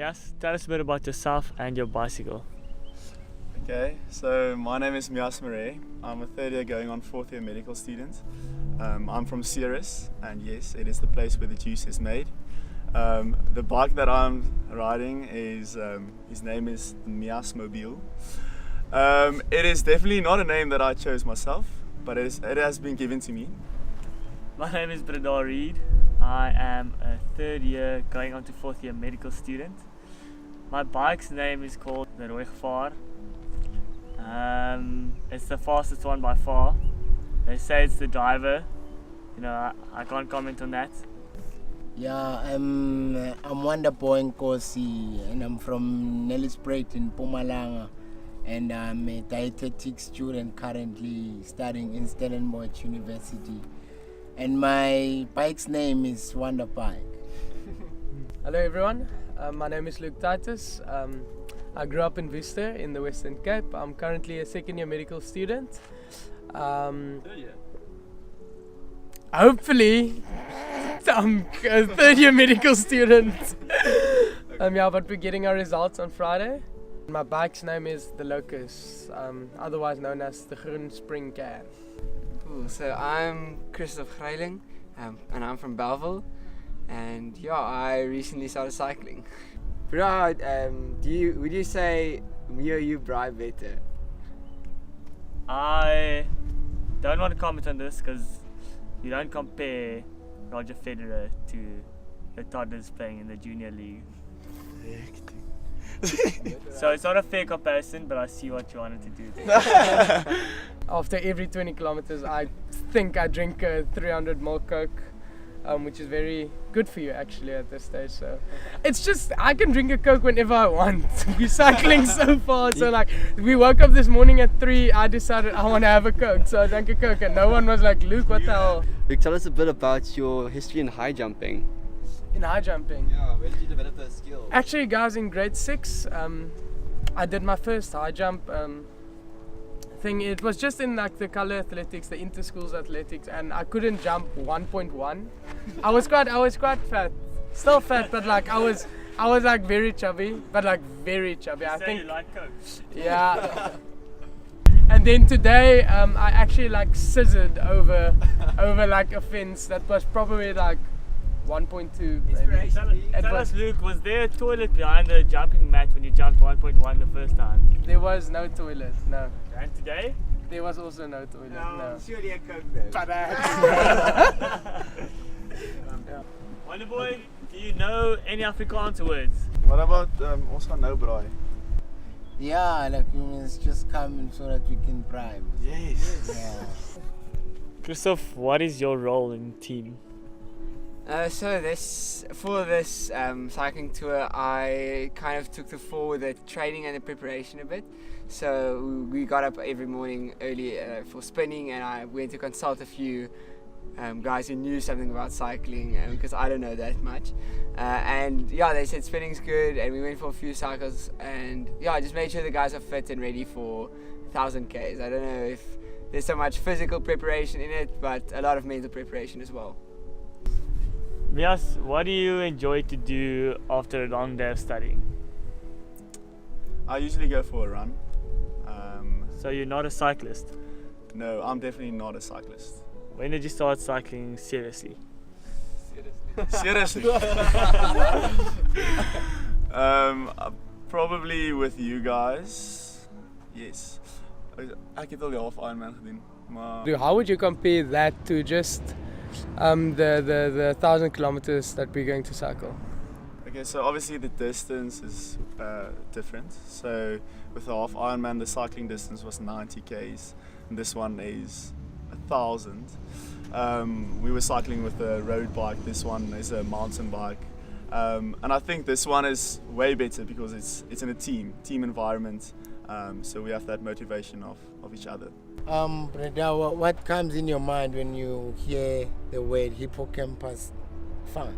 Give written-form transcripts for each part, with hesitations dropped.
Mias, tell us a bit about yourself and your bicycle. Okay, so my name is Mias Marais. I'm a third year going on fourth year medical student. I'm from Ceres, and yes, it is the place where the juice is made. The bike that I'm riding is, his name is the Mias Mobile. It is definitely not a name that I chose myself, but it has been given to me. My name is Bradar Reed. I am a third year going on to fourth year medical student. My bike's name is called the Rooi Gevaar. It's the fastest one by far. They say it's the driver. You know, I can't comment on that. Yeah, I'm Wonderboy Nkosi, and I'm from Nelspruit in Mpumalanga, and I'm a dietetics student currently studying in Stellenbosch University. And my bike's name is Wonder Bike. Hello everyone, my name is Luke Titus. I grew up in Worcester in the Western Cape. I'm currently a second year medical student. Third year? Hopefully, I'm a third year medical student. Yeah, but we're getting our results on Friday. My bike's name is the Locust, otherwise known as the Groen Spring Can. Cool. So I'm Christoph Greiling, and I'm from Belleville, and yeah, I recently started cycling. Bro, would you say me or you drive better? I don't want to comment on this because you don't compare Roger Federer to the toddlers playing in the junior league. So it's not a fair comparison, but I see what you wanted to do there. After every 20 kilometers, I think I drink a 300 ml Coke, which is very good for you actually at this stage. So it's just, I can drink a Coke whenever I want. We're cycling so far, so like we woke up this morning at 3, I decided I want to have a Coke, so I drank a Coke, and no one was like, Luke, what the hell? Luke, tell us a bit about your history in high jumping. In high jumping? Yeah, where did you develop those skills? Actually, guys, in grade 6, I did my first high jump thing. It was just in like the color athletics, the inter-schools athletics, and I couldn't jump 1.1. I was quite fat, still fat, but like I was like very chubby, but like very chubby. I think. You like Coke? Yeah. And then today, I actually like scissored over like a fence that was probably like 1.2 maybe. Tell us, Luke, was there a toilet behind the jumping mat when you jumped 1.1 the first time? There was no toilet, no. And today? There was also no toilet, no. Surely a Coke though. Wonderboy, do you know any Afrikaans words? What about also no braai? Yeah, like you must just come so that we can bribe. Yes. Yeah. Christoph, what is your role in the team? So for this cycling tour, I kind of took the forward the training and the preparation a bit. So we got up every morning early for spinning, and I went to consult a few guys who knew something about cycling because I don't know that much. And yeah, they said spinning's good, and we went for a few cycles, and yeah, I just made sure the guys are fit and ready for 1,000 Ks. I don't know if there's so much physical preparation in it, but a lot of mental preparation as well. Mias, what do you enjoy to do after a long day of studying? I usually go for a run. So you're not a cyclist? No, I'm definitely not a cyclist. When did you start cycling seriously? Seriously? Probably with you guys. Yes. Ek het al die half Ironman gedoen. Maar How would you compare that to just the 1,000 kilometers that we're going to cycle? okay, so obviously the distance is different. So with the half Ironman, the cycling distance was 90 Ks, and this one is 1,000. We were cycling with a road bike. This one is a mountain bike, and I think this one is way better because it's in a team environment. So we have that motivation of each other. Brother, what comes in your mind when you hear the word hippocampus fun?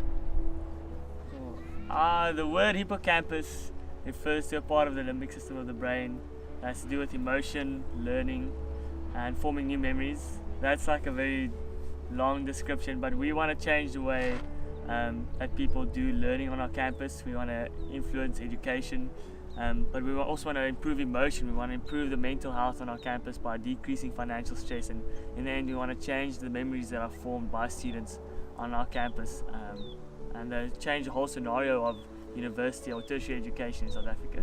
The word hippocampus refers to a part of the limbic system of the brain that has to do with emotion, learning, and forming new memories. That's like a very long description, but we want to change the way that people do learning on our campus. We want to influence education, but we also want to improve emotion. We want to improve the mental health on our campus by decreasing financial stress, and in the end we want to change the memories that are formed by students on our campus, and change the whole scenario of university or tertiary education in South Africa.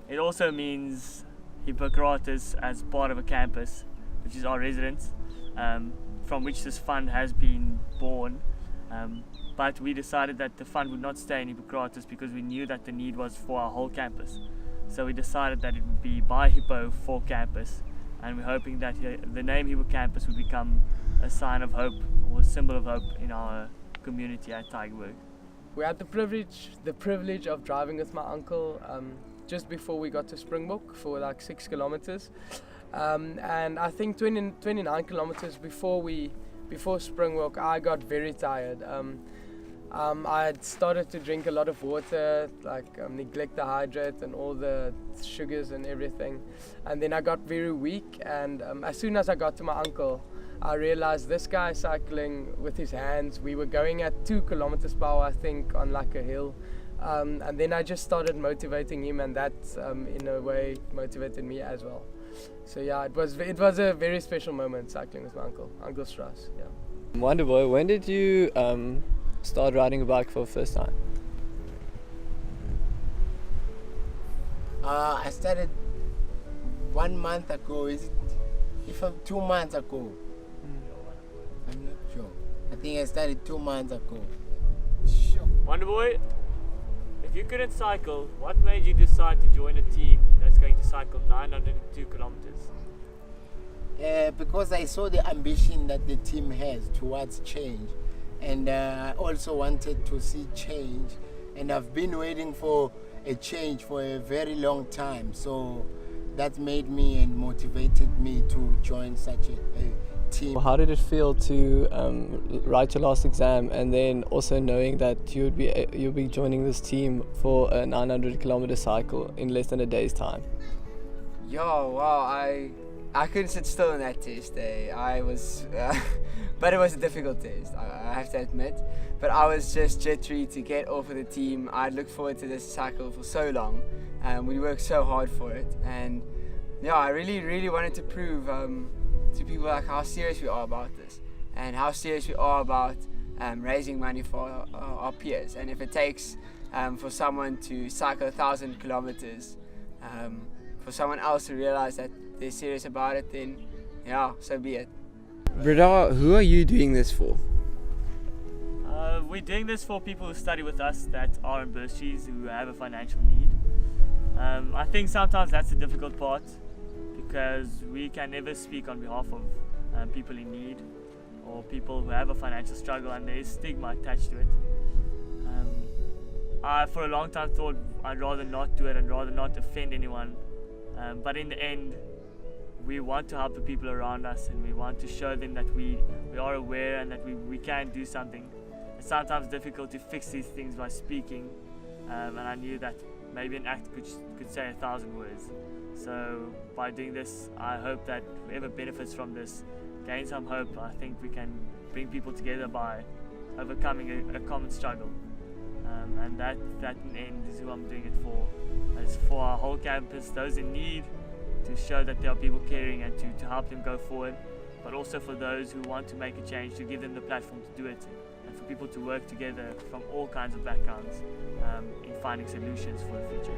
It also means Hippocampus as part of a campus, which is our residence, from which this fund has been born. But we decided that the fund would not stay in Hippocampus because we knew that the need was for our whole campus. So we decided that it would be by Hippo for campus, and we're hoping that the name Hippocampus would become a sign of hope or a symbol of hope in our community at Tygerberg. We had the privilege of driving with my uncle just before we got to Springbok for like 6 kilometers, and I think 29 kilometers before Springbok I got very tired. I had started to drink a lot of water, neglect the hydrate and all the sugars and everything, and then I got very weak, and as soon as I got to my uncle I realized this guy cycling with his hands. We were going at 2 kilometers per hour, I think, on like a hill, and then I just started motivating him, and that in a way motivated me as well. So yeah, it was a very special moment cycling with my Uncle Strauss. Yeah. Wonderboy, when did you start riding a bike for the first time? I started 1 month ago. Is it? If 2 months ago. I'm not sure. I think I started 2 months ago. Wonderboy, if you couldn't cycle, what made you decide to join a team that's going to cycle 902 kilometers? Because I saw the ambition that the team has towards change, and I also wanted to see change, and I've been waiting for a change for a very long time, so that made me and motivated me to join such a team. How did it feel to write your last exam, and then also knowing that you'll be joining this team for a 900 kilometer cycle in less than a day's time? Yo, wow, I couldn't sit still in that test. I was, but it was a difficult test, I have to admit. But I was just jittery to get off of the team. I'd looked forward to this cycle for so long. We worked so hard for it, and yeah, I really wanted to prove to people like how serious we are about this, and how serious we are about raising money for our peers. And if it takes for someone to cycle 1,000 kilometers, for someone else to realize that they're serious about it, then yeah, so be it. Brada, who are you doing this for? We're doing this for people who study with us that are in bursaries, who have a financial need. I think sometimes that's the difficult part, because we can never speak on behalf of people in need or people who have a financial struggle, and there is stigma attached to it. I for a long time thought I'd rather not do it and rather not offend anyone, but in the end we want to help the people around us, and we want to show them that we are aware and that we can do something. It's sometimes difficult to fix these things by speaking, and I knew that maybe an act could say 1,000 words. So by doing this, I hope that whoever benefits from this gains some hope. I think we can bring people together by overcoming a common struggle, and that in the end is who I'm doing it for. It's for our whole campus, those in need, to show that there are people caring and to help them go forward, but also for those who want to make a change, to give them the platform to do it, and for people to work together from all kinds of backgrounds in finding solutions for the future.